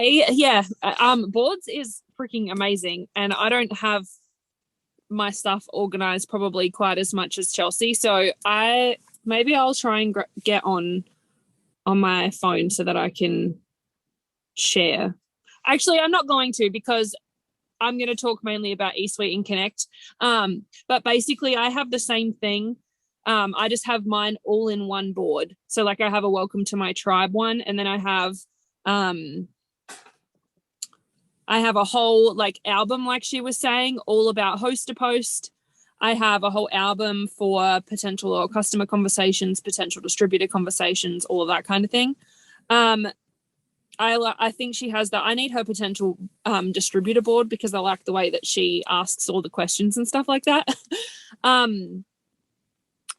Yeah, boards is freaking amazing, and I don't have my stuff organized probably quite as much as Chelsea, so I'll try and get on my phone so that I can share. Actually, I'm not going to, because I'm going to talk mainly about Esuite and Connect. But basically, I have the same thing. I just have mine all in one board. So like I have a welcome to my tribe one, and then I have a whole like album, like she was saying, all about host to post. I have a whole album for potential or customer conversations, potential distributor conversations, all of that kind of thing. I think she has that. I need her potential distributor board, because I like the way that she asks all the questions and stuff like that.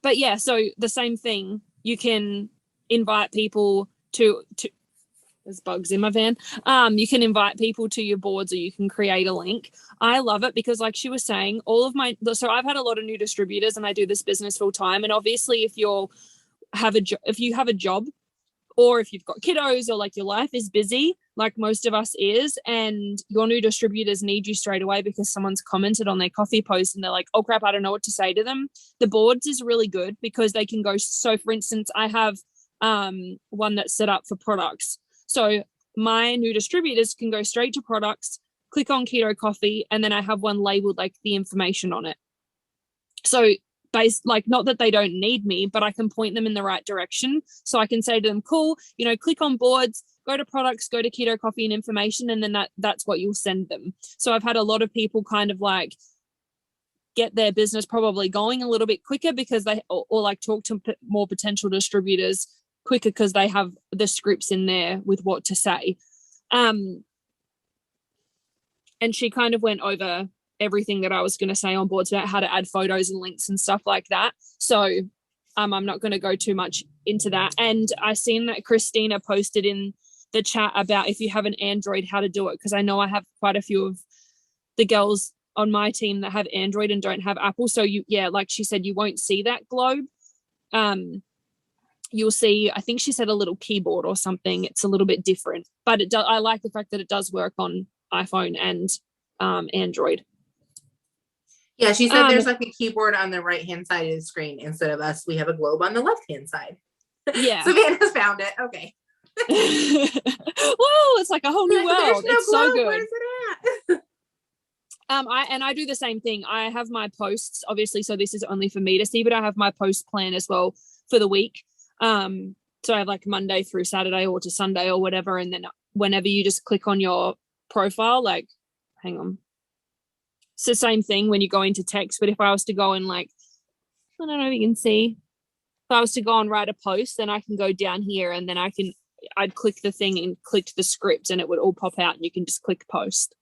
But yeah, so the same thing. You can invite people to there's bugs in my van. You can invite people to your boards, or you can create a link. I love it because, like she was saying, so I've had a lot of new distributors, and I do this business full time. And obviously, if you have a job, or if you've got kiddos, or like your life is busy, like most of us is, and your new distributors need you straight away because someone's commented on their coffee post and they're like, oh crap, I don't know what to say to them. The boards is really good because they can go. So for instance, I have one that's set up for products. So my new distributors can go straight to products, click on keto coffee, and then I have one labeled like the information on it. So like, not that they don't need me, but I can point them in the right direction. So I can say to them, cool, click on boards, go to products, go to keto coffee and information, and then that's what you'll send them. So I've had a lot of people kind of like get their business probably going a little bit quicker because or like talk to more potential distributors quicker because they have the scripts in there with what to say. And she kind of went over everything that I was going to say on boards about how to add photos and links and stuff like that. So I'm not going to go too much into that. And I seen that Christina posted in the chat about if you have an Android, how to do it, because I know I have quite a few of the girls on my team that have Android and don't have Apple. So like she said, you won't see that globe. You'll see, I think she said a little keyboard or something. It's a little bit different, but I like the fact that it does work on iPhone and Android. Yeah, she said there's like a keyboard on the right-hand side of the screen. Instead of us, we have a globe on the left-hand side. Yeah. Savannah's found it. Okay. Whoa, it's like a whole new world. It's so good. Where's it at? I do the same thing. I have my posts, obviously, so this is only for me to see, but I have my post plan as well for the week. So I have like Monday through Saturday or to Sunday or whatever, and then whenever you just click on your profile, like, hang on. It's the same thing when you go into text, but if I was to go and like, I don't know if you can see, if I was to go and write a post, then I can go down here and then I'd click the thing and click the script and it would all pop out and you can just click post.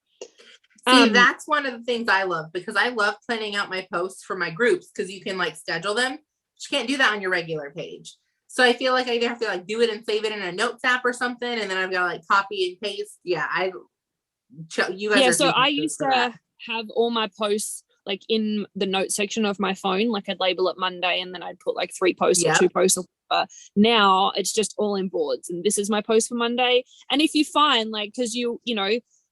See, that's one of the things I love, because I love planning out my posts for my groups, because you can like schedule them. But you can't do that on your regular page. So I feel like I either have to like do it and save it in a notes app or something, and then I've got to like copy and paste. Yeah, you guys. Yeah, so I used to have all my posts like in the notes section of my phone. Like I'd label it Monday, and then I'd put like 3 posts or 2 posts or whatever. Now it's just all in boards, and this is my post for Monday. And if you find like, because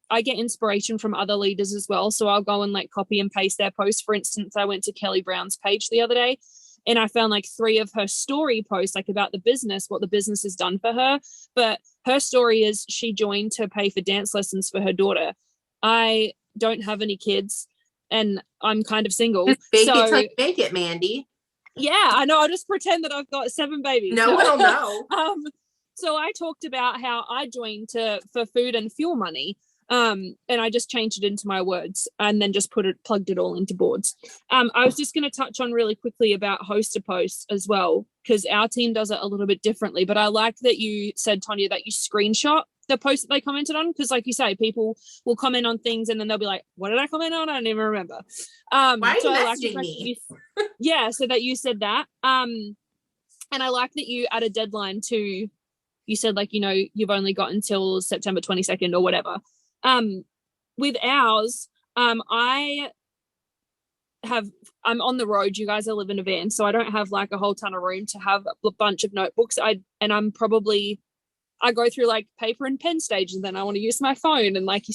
I get inspiration from other leaders as well, so I'll go and like copy and paste their posts. For instance, I went to Kelly Brown's page the other day, and I found like 3 of her story posts, like about the business, what the business has done for her. But her story is she joined to pay for dance lessons for her daughter. I don't have any kids and I'm kind of single. Just fake it, Mandy. Yeah, I know. I'll just pretend that I've got 7 babies. No one will know. So I talked about how I joined for food and fuel money. And I just changed it into my words and then just plugged it all into boards. I was just going to touch on really quickly about host to post as well, because our team does it a little bit differently. But I like that you said, Tonya, that you screenshot the post that they commented on, because like you say, people will comment on things and then they'll be like, what did I comment on? I don't even remember. Why are you messaging me? So that you said that. And I like that you add a deadline to, you said like, you've only got until September 22nd or whatever. With ours, I'm on the road. You guys, I live in a van, so I don't have like a whole ton of room to have a bunch of notebooks. I'm probably I go through like paper and pen stage, and then I want to use my phone. And like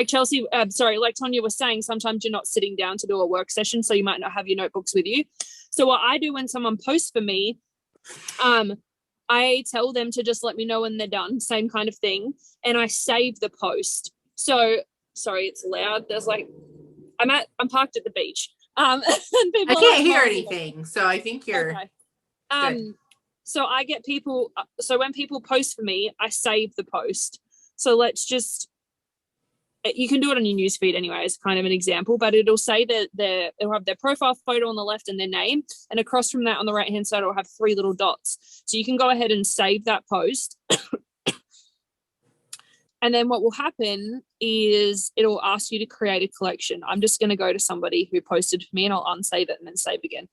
Chelsea, like Tonya was saying, sometimes you're not sitting down to do a work session, so you might not have your notebooks with you. So what I do when someone posts for me, I tell them to just let me know when they're done, same kind of thing, and I save the post. So sorry, it's loud. There's like I'm parked at the beach. And I can't hear anything, so I think you're okay. Good. So I get people, so when people post for me, I save the post. So let's just, you can do it on your newsfeed anyway as kind of an example, but it'll say that it'll have their profile photo on the left and their name, and across from that on the right hand side it'll have 3 little dots. So you can go ahead and save that post. And then what will happen is it'll ask you to create a collection. I'm just going to go to somebody who posted for me, and I'll unsave it and then save again.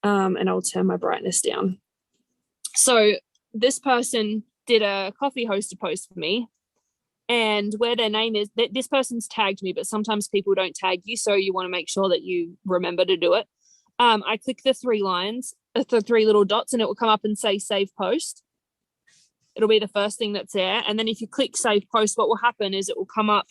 And I'll turn my brightness down. So this person did a coffee hoster post for me, and where their name is, this person's tagged me, but sometimes people don't tag you, so you want to make sure that you remember to do it. I click the 3 lines, the 3 little dots, and it will come up and say save post. It'll be the first thing that's there. And then if you click save post, what will happen is it will come up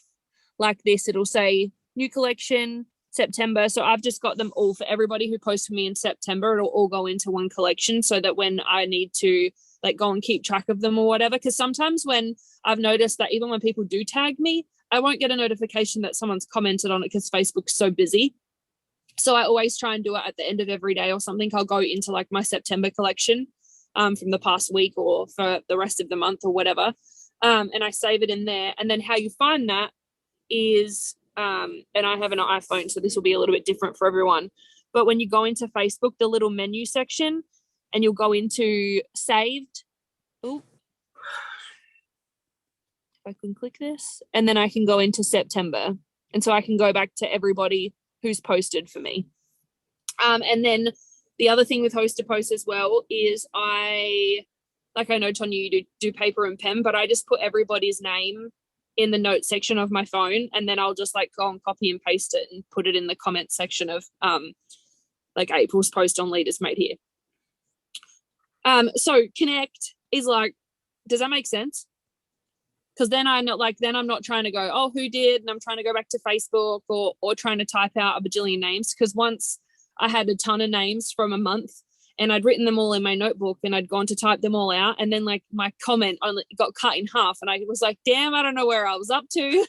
like this. It'll say new collection, September. So I've just got them all for everybody who posts for me in September. It'll all go into one collection, so that when I need to like go and keep track of them or whatever, because sometimes when I've noticed that even when people do tag me, I won't get a notification that someone's commented on it because Facebook's so busy. So I always try and do it at the end of every day or something. I'll go into like my September collection from the past week or for the rest of the month or whatever. And I save it in there. And then how you find that is, and I have an iPhone, so this will be a little bit different for everyone. But when you go into Facebook, the little menu section, and you'll go into saved. Oh, I can click this, and then I can go into September. And so I can go back to everybody who's posted for me. And then the other thing with host to post as well is I know, Tonya, you do paper and pen, but I just put everybody's name in the notes section of my phone, and then I'll just like go and copy and paste it and put it in the comment section of like April's post on Leaders Made Here. So Connect is like, does that make sense? Because then I'm not trying to go, oh, who did? And I'm trying to go back to Facebook or trying to type out a bajillion names. Because once I had a ton of names from a month, and I'd written them all in my notebook, and I'd gone to type them all out, and then like my comment only got cut in half, and I was like, damn, I don't know where I was up to.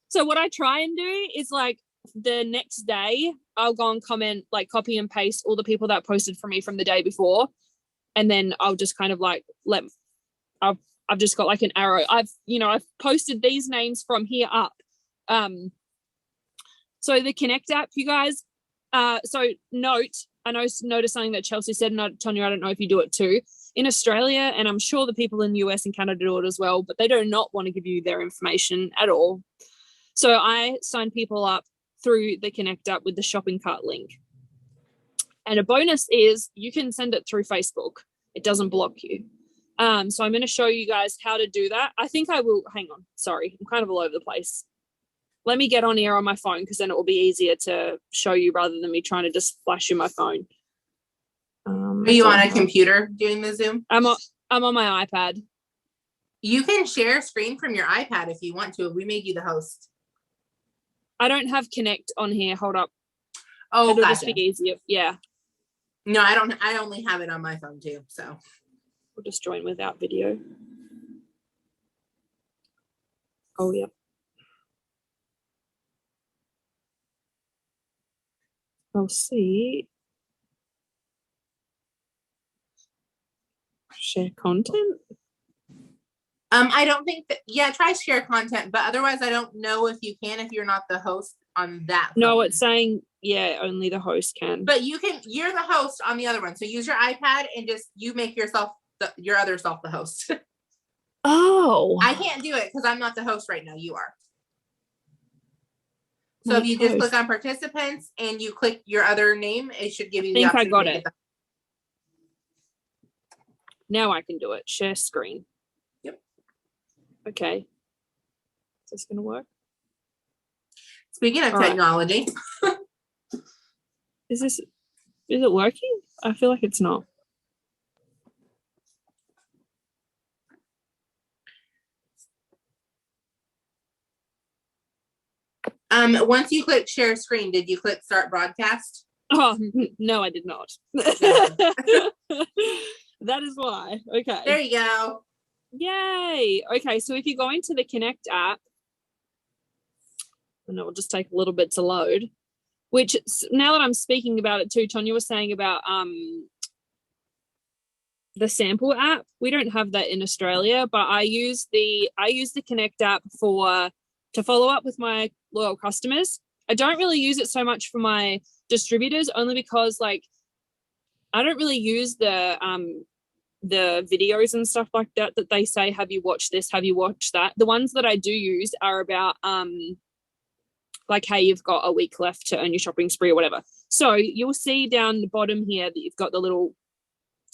So what I try and do is like the next day I'll go and comment, like copy and paste all the people that posted for me from the day before, and then I'll just kind of like I've just got like an arrow. I've posted these names from here up. So the Connect app, you guys, so notice something that Chelsea said, and Tonya, I don't know if you do it too. In Australia, and I'm sure the people in the US and Canada do it as well, but they do not want to give you their information at all. So I sign people up through the Connect app with the shopping cart link. And a bonus is you can send it through Facebook. It doesn't block you. So I'm going to show you guys how to do that. I think I will, hang on, sorry, I'm kind of all over the place. Let me get on here on my phone, because then it will be easier to show you rather than me trying to just flash you my phone. Are you on a computer doing the Zoom? I'm on my iPad. You can share screen from your iPad if you want to. We made you the host. I don't have Connect on here. Hold up. Oh, it'll gotcha. Just be easier. Yeah. No, I don't. I only have it on my phone too. So we'll just join without video. Oh, yep. I'll see. Share content. I don't think that. Yeah, try share content, but otherwise, I don't know if you can if you're not the host on that phone. No, it's saying only the host can. But you can. You're the host on the other one, so use your iPad and just you make yourself your other self the host. Oh, I can't do it because I'm not the host right now. You are. So if you just click on participants and you click your other name, it should give you the option. I got it. Now I can do it. Share screen. Yep. Okay. Is this going to work? Speaking of technology. Is it working? I feel like it's not. Once you click share screen, did you click start broadcast? Oh, no, I did not. That is why. Okay. There you go. Yay. Okay, so if you go into the Connect app, and it will just take a little bit to load, which now that I'm speaking about it too, Tonya was saying about the sample app. We don't have that in Australia, but I use the Connect app to follow up with my loyal customers. I don't really use it so much for my distributors, only because like I don't really use the videos and stuff like that they say, have you watched this, have you watched that. The ones that I do use are about like, hey, you've got a week left to earn your shopping spree or whatever. So you'll see down the bottom here that you've got the little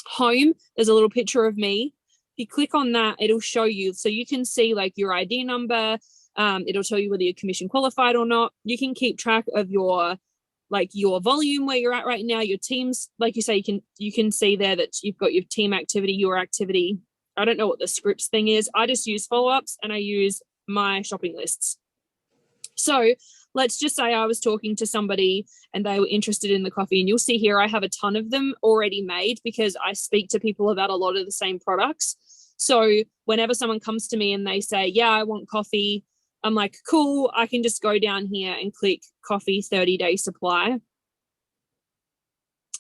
home. There's a little picture of me. If you click on that, it'll show you, so you can see like your ID number. It'll tell you whether you're commission qualified or not. You can keep track of your volume, where you're at right now, your teams, like you say, you can see there that you've got your team activity, your activity. I don't know what the scripts thing is. I just use follow-ups and I use my shopping lists. So let's just say I was talking to somebody and they were interested in the coffee, and you'll see here I have a ton of them already made because I speak to people about a lot of the same products. So whenever someone comes to me and they say, yeah, I want coffee, I'm like, cool, I can just go down here and click coffee 30-day supply,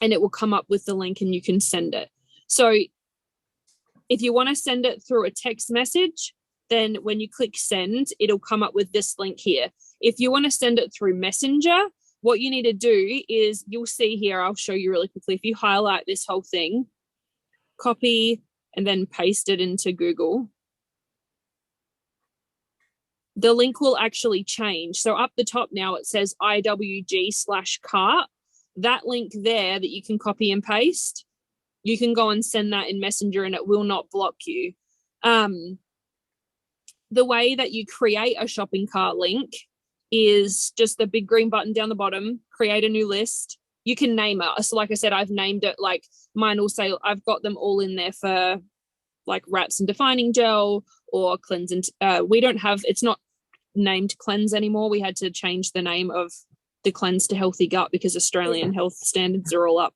and it will come up with the link and you can send it. So if you want to send it through a text message, then when you click send, it'll come up with this link here. If you want to send it through Messenger, what you need to do is, you'll see here, I'll show you really quickly. If you highlight this whole thing, copy, and then paste it into Google, the link will actually change. So up the top now it says IWG/cart. That link there that you can copy and paste, you can go and send that in Messenger and it will not block you. The way that you create a shopping cart link is just the big green button down the bottom, create a new list. You can name it. So like I said, I've named it, like mine will say, I've got them all in there for like wraps and defining gel or cleanse. And we don't have, it's not named cleanse anymore. We had to change the name of the cleanse to healthy gut because Australian health standards are all up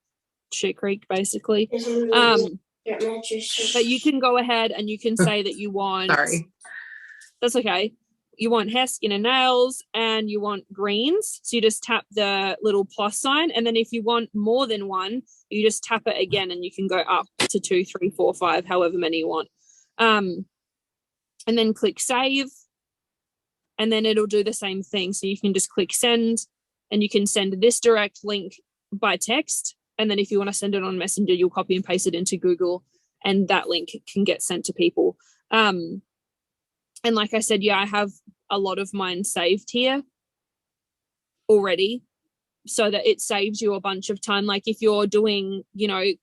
shit creek basically. But you can go ahead and you can say that you want, sorry, that's okay, you want hair, skin and nails, and you want greens. So you just tap the little plus sign, and then if you want more than one, you just tap it again and you can go up to 2, 3, 4, 5, however many you want. And then click save, and then it'll do the same thing. So you can just click send, and you can send this direct link by text, and then if you want to send it on Messenger, you'll copy and paste it into Google, and that link can get sent to people. And like I said, yeah, I have a lot of mine saved here already, so that it saves you a bunch of time. Like if you're doing,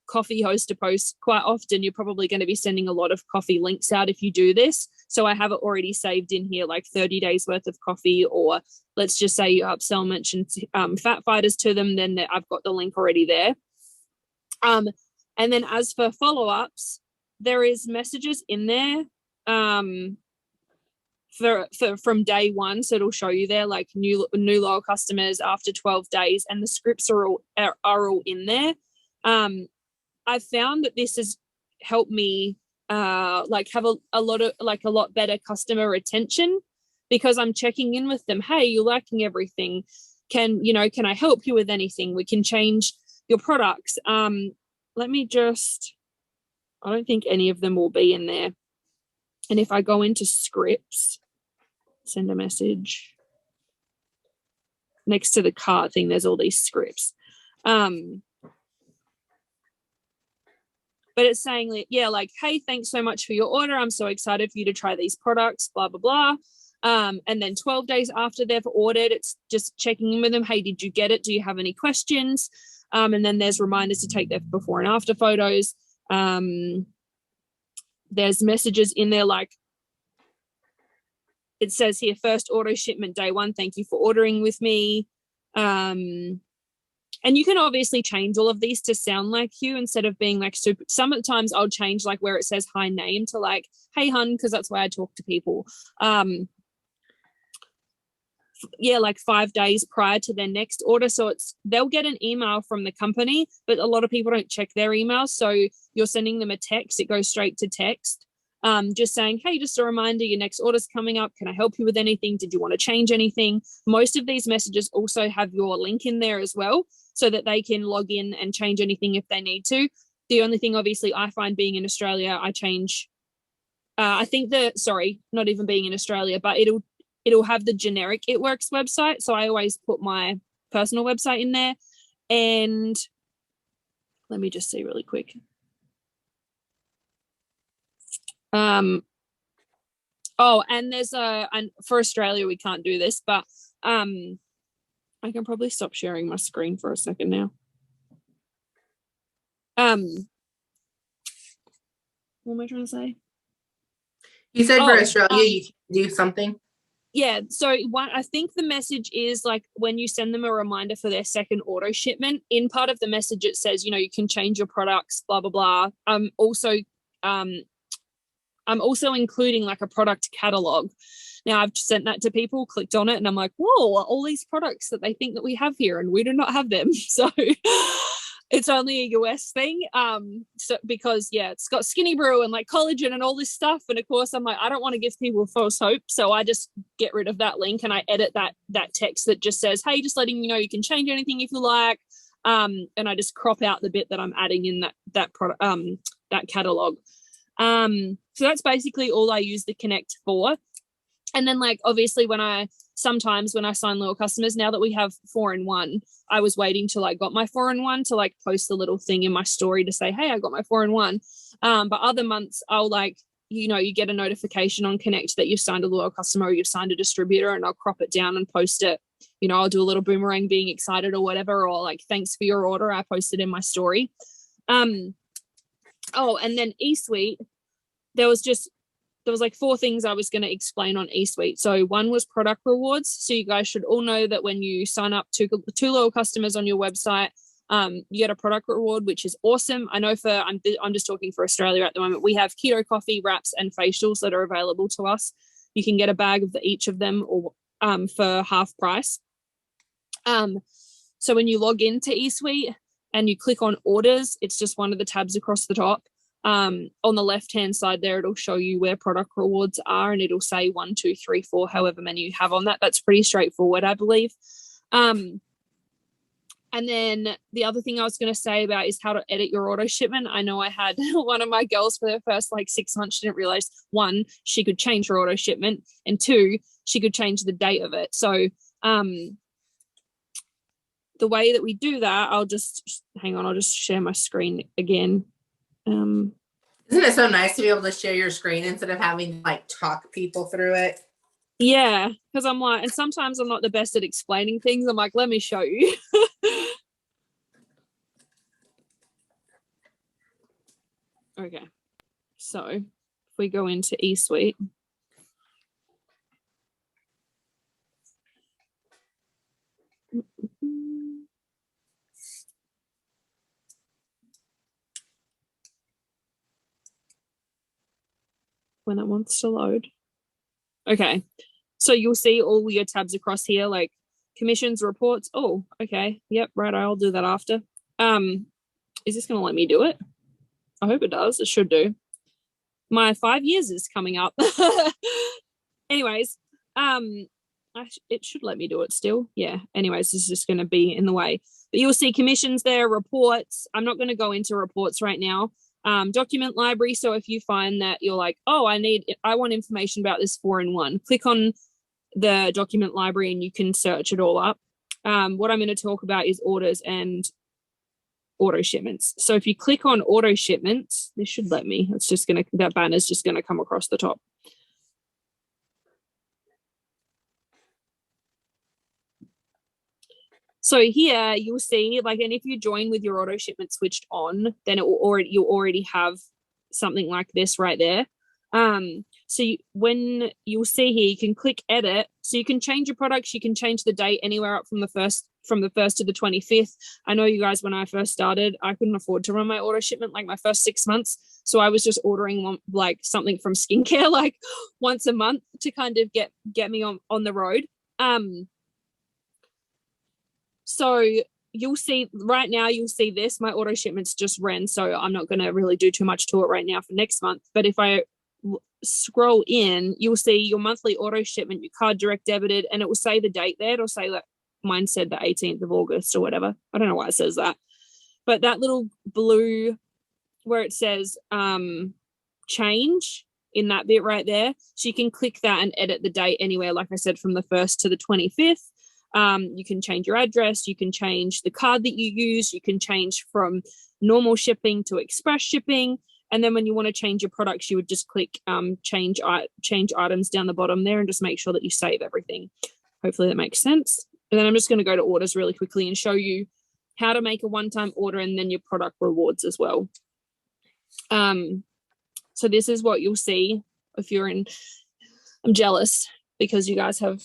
coffee host to post, quite often you're probably going to be sending a lot of coffee links out if you do this. So I have it already saved in here, like 30 days worth of coffee, or let's just say you upsell mentioned fat fighters to them, then I've got the link already there. And then as for follow-ups, there is messages in there from day one, so it'll show you there like new loyal customers after 12 days, and the scripts are all in there. I've found that this has helped me like have a lot better customer retention, because I'm checking in with them. Hey, you're liking everything, can I help you with anything? We can change your products. Let me just, I don't think any of them will be in there. And if I go into scripts, send a message, next to the cart thing, there's all these scripts. But it's saying, yeah, like, hey, thanks so much for your order. I'm so excited for you to try these products, blah, blah, blah. And then 12 days after they've ordered, it's just checking in with them. Hey, did you get it? Do you have any questions? And then there's reminders to take their before and after photos. There's messages in there like, it says here, first auto shipment day 1, thank you for ordering with me. And you can obviously change all of these to sound like you instead of being like super. Sometimes I'll change like where it says hi name to like, hey hun, because that's why I talk to people. like 5 days prior to their next order. So they'll get an email from the company, but a lot of people don't check their emails. So you're sending them a text, it goes straight to text, just saying, hey, just a reminder, your next order's coming up. Can I help you with anything? Did you want to change anything? Most of these messages also have your link in there as well, so that they can log in and change anything if they need to. The only thing, obviously, I find being in Australia, I change, I think not even being in Australia, but it'll have the generic It Works website. So I always put my personal website in there. And let me just see really quick. And there's and for Australia, we can't do this, but I can probably stop sharing my screen for a second now. What am I trying to say? You said for Australia, you can do something. Yeah, so I think the message is like when you send them a reminder for their second auto shipment, in part of the message it says, you can change your products, blah, blah, blah. I'm also including like a product catalog. Now I've sent that to people, clicked on it, and I'm like, whoa, all these products that they think that we have here, and we do not have them. So it's only a US thing. So because it's got Skinny Brew and like collagen and all this stuff. And of course I'm like, I don't want to give people false hope. So I just get rid of that link and I edit that text that just says, hey, just letting you know you can change anything if you like. And I just crop out the bit that I'm adding in that product, that catalog. So that's basically all I use the Connect for. And then like, obviously sometimes when I sign loyal customers, now that we have 4-in-1, I was waiting till I got my 4-in-1 to like post a little thing in my story to say, hey, I got my 4-in-1. But other months I'll like, you get a notification on Connect that you've signed a loyal customer or you've signed a distributor, and I'll crop it down and post it. I'll do a little boomerang being excited or whatever, or like, thanks for your order. I posted in my story. And then Esuite, there was like 4 things I was going to explain on Esuite. So one was product rewards. So you guys should all know that when you sign up to 2 loyal customers on your website, you get a product reward, which is awesome. I know I'm just talking for Australia at the moment. We have keto coffee, wraps, and facials that are available to us. You can get a bag of each of them or for half price. So when you log into Esuite and you click on orders, it's just one of the tabs across the top. On the left hand side there, it'll show you where product rewards are, and it'll say 1, 2, 3, 4, however many you have on that. That's pretty straightforward, I believe. And then the other thing I was going to say about is how to edit your auto shipment. I know I had one of my girls for the first like 6 months. She didn't realize, 1, she could change her auto shipment, and 2, she could change the date of it. So the way that we do that, I'll just share my screen again. Isn't it so nice to be able to share your screen instead of having to like talk people through it? Yeah, because I'm like, and sometimes I'm not the best at explaining things. I'm like, let me show you. Okay, so if we go into Esuite, when it wants to load. Okay, so you'll see all your tabs across here, like commissions, reports. Oh, okay, yep, right, I'll do that after. Is this gonna let me do it? I hope it does. It should do. My 5 years is coming up. Anyways, it should let me do it still. Yeah, anyways, this is just going to be in the way. But you'll see commissions there, reports. I'm not going to go into reports right now. Document library. So if you find that you're like, oh, I want information about this 4-in-1, click on the document library and you can search it all up. What I'm going to talk about is orders and auto shipments. So if you click on auto shipments, this should let me. That banner's just going to come across the top. So here you'll see, like, and if you join with your auto shipment switched on, then you'll already have something like this right there. So when you'll see here, you can click edit. So you can change your products. You can change the date anywhere up from the 1st to the 25th. I know you guys, when I first started, I couldn't afford to run my auto shipment like my first 6 months. So I was just ordering like something from skincare like once a month to kind of get me on the road. So you'll see right now, you'll see this, my auto shipments just ran. So I'm not going to really do too much to it right now for next month. But if I scroll in, you'll see your monthly auto shipment, your card direct debited, and it will say the date there. It'll say that mine said the 18th of August or whatever. I don't know why it says that. But that little blue where it says change in that bit right there, so you can click that and edit the date anywhere, like I said, from the 1st to the 25th. You can change your address, you can change the card that you use, you can change from normal shipping to express shipping, and then when you want to change your products, you would just click change items down the bottom there and just make sure that you save everything. Hopefully that makes sense. And then I'm just going to go to orders really quickly and show you how to make a one-time order and then your product rewards as well. So this is what you'll see if you're in. I'm jealous because you guys have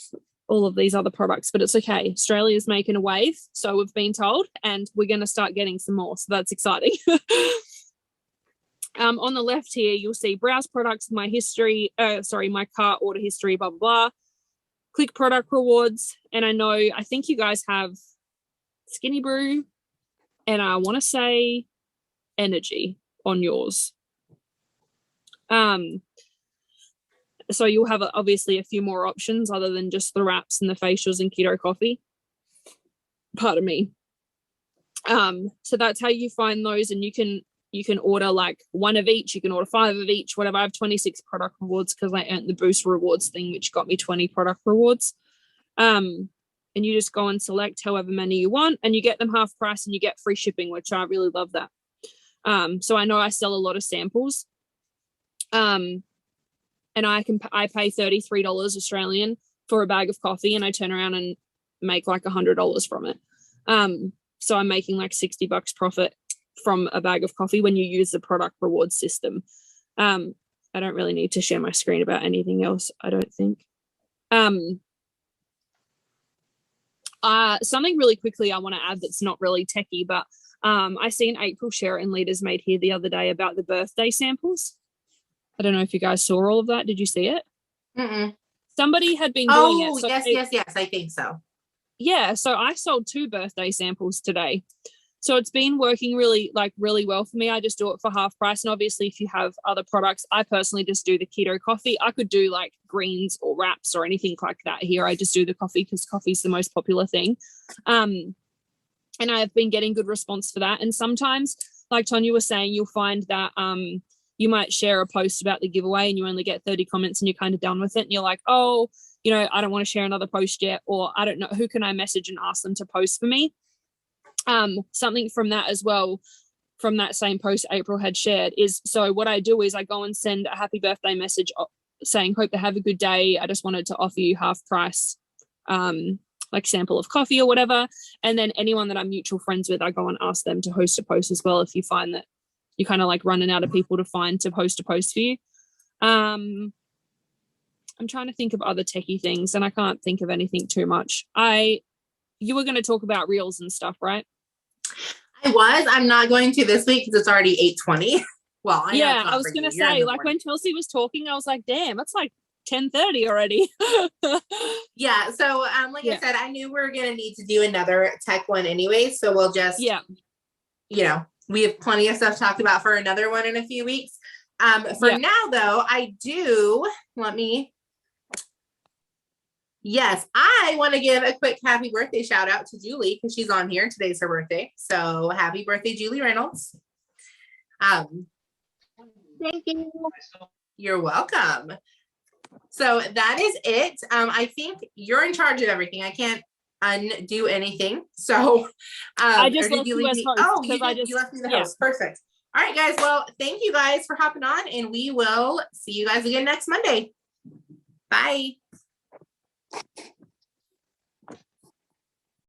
all of these other products, but it's okay. Australia's making a wave, so we've been told, and we're going to start getting some more. So that's exciting. On the left here, you'll see browse products, my history, my cart order history, blah, blah, blah. Click product rewards. And I think you guys have Skinny Brew, and I want to say Energy on yours. So you'll have obviously a few more options other than just the wraps and the facials and keto coffee. Pardon me. So that's how you find those, and you can order like one of each, you can order 5 of each, whatever. I have 26 product rewards because I earned the boost rewards thing, which got me 20 product rewards. And you just go and select however many you want, and you get them half price and you get free shipping, which I really love that. So I know I sell a lot of samples. And I pay $33 Australian for a bag of coffee, and I turn around and make like $100 from it. So I'm making like $60 profit from a bag of coffee when you use the product reward system. I don't really need to share my screen about anything else, I don't think. Something really quickly I want to add that's not really techie, but I seen April share it in Leaders Made Here the other day about the birthday samples. I don't know if you guys saw all of that. Did you see it? Mm-mm. Somebody had been doing it. So yes, I think so. Yeah, so I sold 2 birthday samples today. So it's been working really well for me. I just do it for half price. And obviously, if you have other products, I personally just do the keto coffee. I could do like greens or wraps or anything like that here. I just do the coffee because coffee is the most popular thing. And I've been getting good response for that. And sometimes, like Tonya was saying, you'll find that you might share a post about the giveaway and you only get 30 comments and you're kind of done with it. And you're like, oh, I don't want to share another post yet. Or I don't know, who can I message and ask them to post for me? Something from that as well, from that same post April had shared is, so what I do is I go and send a happy birthday message saying, hope to have a good day. I just wanted to offer you half price, like sample of coffee or whatever. And then anyone that I'm mutual friends with, I go and ask them to host a post as well. If you find that you're kind of like running out of people to find to post a post for you. I'm trying to think of other techie things and I can't think of anything too much. You were going to talk about reels and stuff, right? I'm not going to this week because it's already 8:20. Well, I was going to say, like when Chelsea was talking, I was like, damn, it's like 10:30 already. Yeah. So, I said, I knew we were going to need to do another tech one anyway. So we'll just, we have plenty of stuff to talk about for another one in a few weeks. For now though, I want to give a quick happy birthday shout out to Julie because she's on here. Today's her birthday. So happy birthday, Julie Reynolds. Thank you. You're welcome. So that is it. I think you're in charge of everything. I can't undo anything. So I just left you as host. Oh, you left me the host. Perfect. All right, guys. Well, thank you guys for hopping on, and we will see you guys again next Monday. Bye.